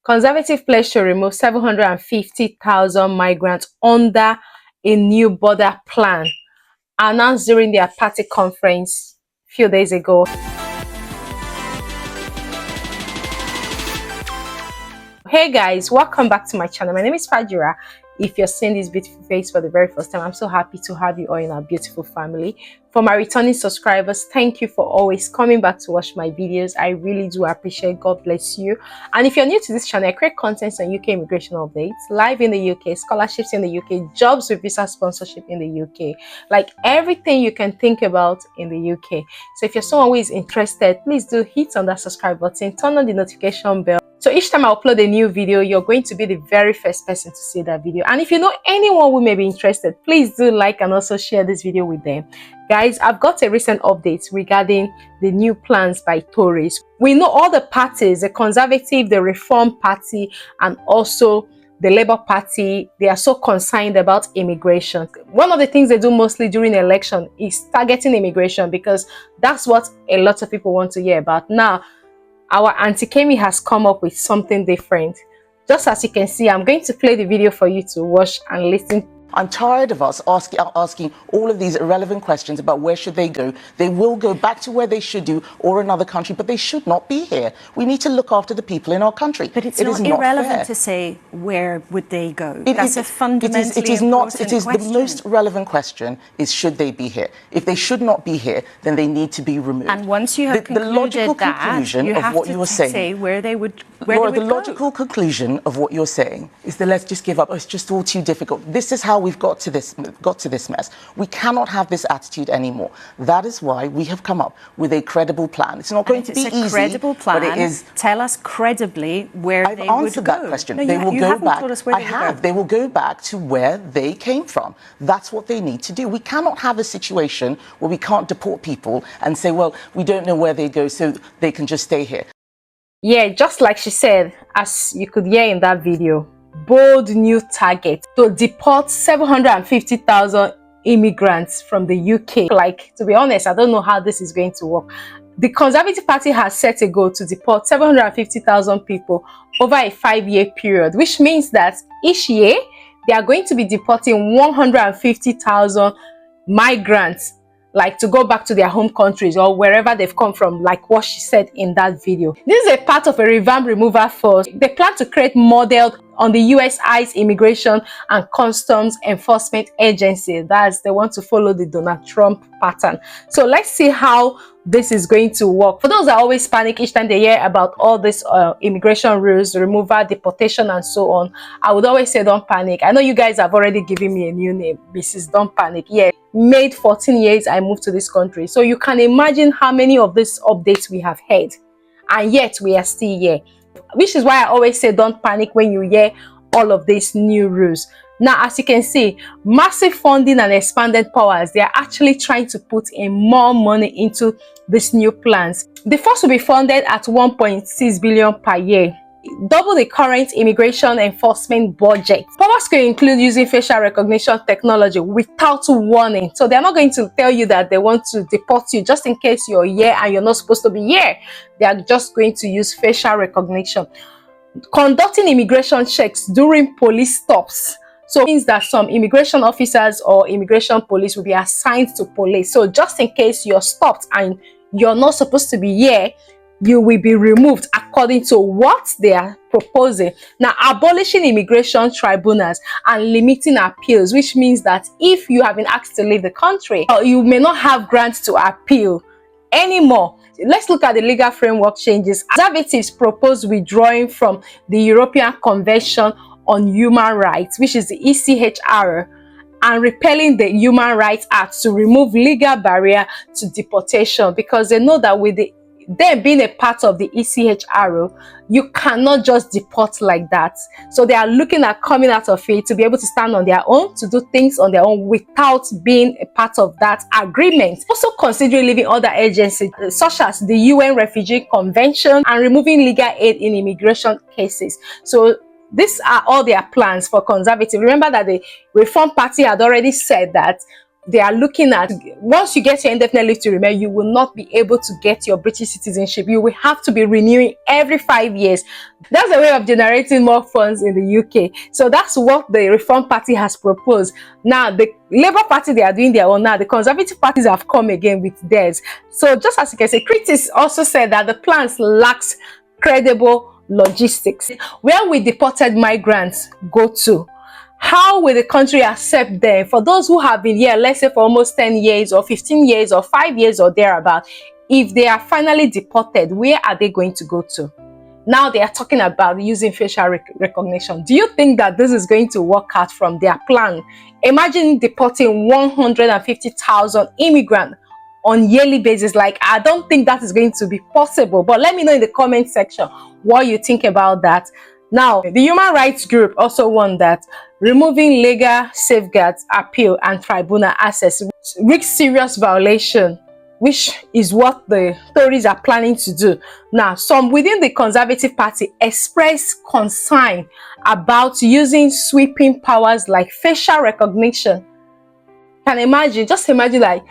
Conservative pledge to remove 750,000 migrants under a new border plan, announced during their party conference a few days ago. Hey guys, welcome back to my channel. My name is Fajira. If you're seeing this beautiful face for the very first time, I'm so happy to have you all in our beautiful family. For my returning subscribers, thank you for always coming back to watch my videos. I really do appreciate. God bless you. And if you're new to this channel, I create content on UK immigration updates, live in the UK, scholarships in the UK, jobs with visa sponsorship in the UK, like everything you can think about in the UK. So if you're someone who is interested, please do hit on that subscribe button, turn on the notification bell. So each time I upload a new video, you're going to be the very first person to see that video. And if you know anyone who may be interested, please do like and also share this video with them. Guys, I've got a recent update regarding the new plans by Tories. We know all the parties, the Conservative, the Reform Party, and also the Labour Party, they are so concerned about immigration. One of the things they do mostly during election is targeting immigration, because that's what a lot of people want to hear about. Now, our Auntie Kemi has come up with something different. Just as you can see, I'm going to play the video for you to watch and listen. I'm tired of us asking all of these irrelevant questions about where should they go. They will go back to where they should do, or another country, but they should not be here. We need to look after the people in our country. But it's not irrelevant to say where would they go. That's a fundamentally important question. The most relevant question is, should they be here? If they should not be here, then they need to be removed. And once you have concluded the logical conclusion you of have what to you're saying, say where they would Laura, the logical conclusion of what you're saying is that let's just give up. Oh, it's just all too difficult. This is how we've got to this mess. We cannot have this attitude anymore. That is why we have come up with a credible plan. It's not going to be easy. It's a credible plan. But it is. Tell us credibly where they would go. I've answered that question. No, they will you go haven't back. told us where I have. They will go back to where they came from. That's what they need to do. We cannot have a situation where we can't deport people and say, well, we don't know where they go, so they can just stay here. Yeah, just like she said, as you could hear in that video, bold new target to deport 750,000 immigrants from the UK. Like, to be honest, I don't know how this is going to work. The Conservative Party has set a goal to deport 750,000 people over a 5-year period, which means that each year they are going to be deporting 150,000 migrants, like to go back to their home countries or wherever they've come from, like what she said in that video. This is a part of a revamped removal force. They plan to create modeled on the US ICE Immigration and Customs Enforcement Agency. That's, they want to follow the Donald Trump pattern. So let's see how this is going to work. For those that always panic each time they hear about all this immigration rules, removal, deportation, and so on, I would always say don't panic. I know you guys have already given me a new name, Mrs. Don't Panic. Yeah, made 14 years I moved to this country. So you can imagine how many of these updates we have had, and yet we are still here. Which is why I always say don't panic when you hear all of these new rules. Now, as you can see, massive funding and expanded powers, they are actually trying to put in more money into these new plans. The first will be funded at 1.6 billion per year, double the current immigration enforcement budget. Powers could include using facial recognition technology without warning. So they're not going to tell you that they want to deport you just in case you're here and you're not supposed to be here. They are just going to use facial recognition. Conducting immigration checks during police stops. So it means that some immigration officers or immigration police will be assigned to police. So just in case you're stopped and you're not supposed to be here, you will be removed according to what they are proposing. Now, abolishing immigration tribunals and limiting appeals, which means that if you have been asked to leave the country, you may not have grounds to appeal anymore. Let's look at the legal framework changes. Conservatives propose withdrawing from the European Convention on Human Rights, which is the ECHR, and repealing the Human Rights Act to remove legal barrier to deportation, because they know that with them being a part of the ECHR, you cannot just deport like that. So they are looking at coming out of it to be able to stand on their own, to do things on their own without being a part of that agreement. Also considering leaving other agencies such as the UN Refugee Convention and removing legal aid in immigration cases. So these are all their plans for Conservative. Remember that the Reform Party had already said that they are looking at, once you get your indefinite leave to remain, you will not be able to get your British citizenship. You will have to be renewing every 5 years. That's a way of generating more funds in the UK. So that's what the Reform Party has proposed. Now, the Labour Party, they are doing their own now. The Conservative parties have come again with theirs. So just as you can see, critics also said that the plans lacks credible logistics. Where will deported migrants go to? How will the country accept them? For those who have been here, let's say for almost 10 years or 15 years or 5 years or thereabout, if they are finally deported, where are they going to go to? Now they are talking about using facial recognition. Do you think that this is going to work out from their plan? Imagine deporting 150,000 immigrants on yearly basis. Like, I don't think that is going to be possible. But let me know in the comment section what you think about that. Now, the human rights group also warned that removing legal safeguards, appeal, and tribunal access risks serious violation, which is what the Tories are planning to do. Now, some within the Conservative Party expressed concern about using sweeping powers like facial recognition. Can imagine, just imagine like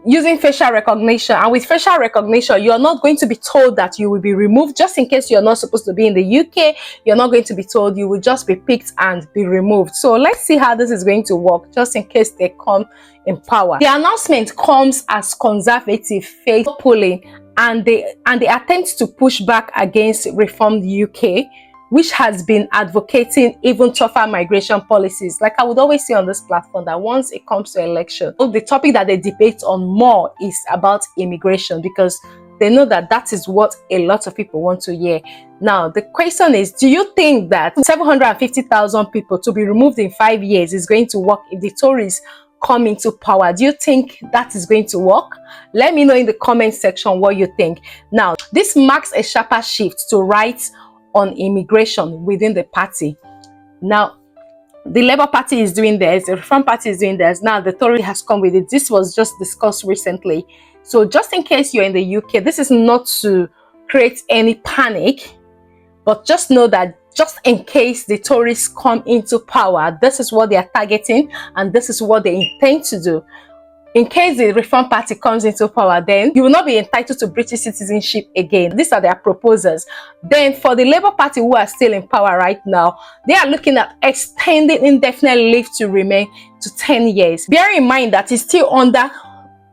using facial recognition, and with facial recognition you're not going to be told that you will be removed. Just in case you're not supposed to be in the UK, you're not going to be told, you will just be picked and be removed. So let's see how this is going to work, just in case they come in power. The announcement comes as Conservative face polling and the attempt to push back against reformed UK, which has been advocating even tougher migration policies. Like I would always say on this platform, that once it comes to election, the topic that they debate on more is about immigration, because they know that that is what a lot of people want to hear. Now, the question is, do you think that 750,000 people to be removed in 5 years is going to work if the Tories come into power? Do you think that is going to work? Let me know in the comment section what you think. Now, this marks a sharper shift to right on immigration within the party. Now, the Labour Party is doing this, the Reform Party is doing this. Now, the Tory has come with it. This was just discussed recently. So just in case you're in the UK, this is not to create any panic, but just know that just in case the Tories come into power, this is what they are targeting and this is what they intend to do. In case the Reform Party comes into power, then you will not be entitled to British citizenship again. These are their proposals. Then for the Labour Party, who are still in power right now, they are looking at extending indefinite leave to remain to 10 years. Bear in mind that it's still under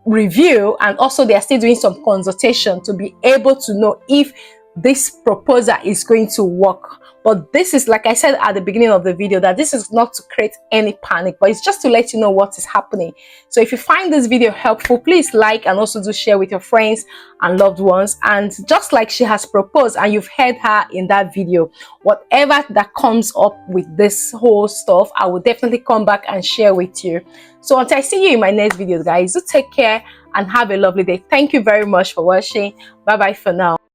review, and also they are still doing some consultation to be able to know if this proposal is going to work. But this is, like I said at the beginning of the video, that this is not to create any panic, but it's just to let you know what is happening. So if you find this video helpful, please like and also do share with your friends and loved ones. And just like she has proposed and you've heard her in that video, whatever that comes up with this whole stuff, I will definitely come back and share with you. So until I see you in my next video, guys, do take care and have a lovely day. Thank you very much for watching. Bye bye for now.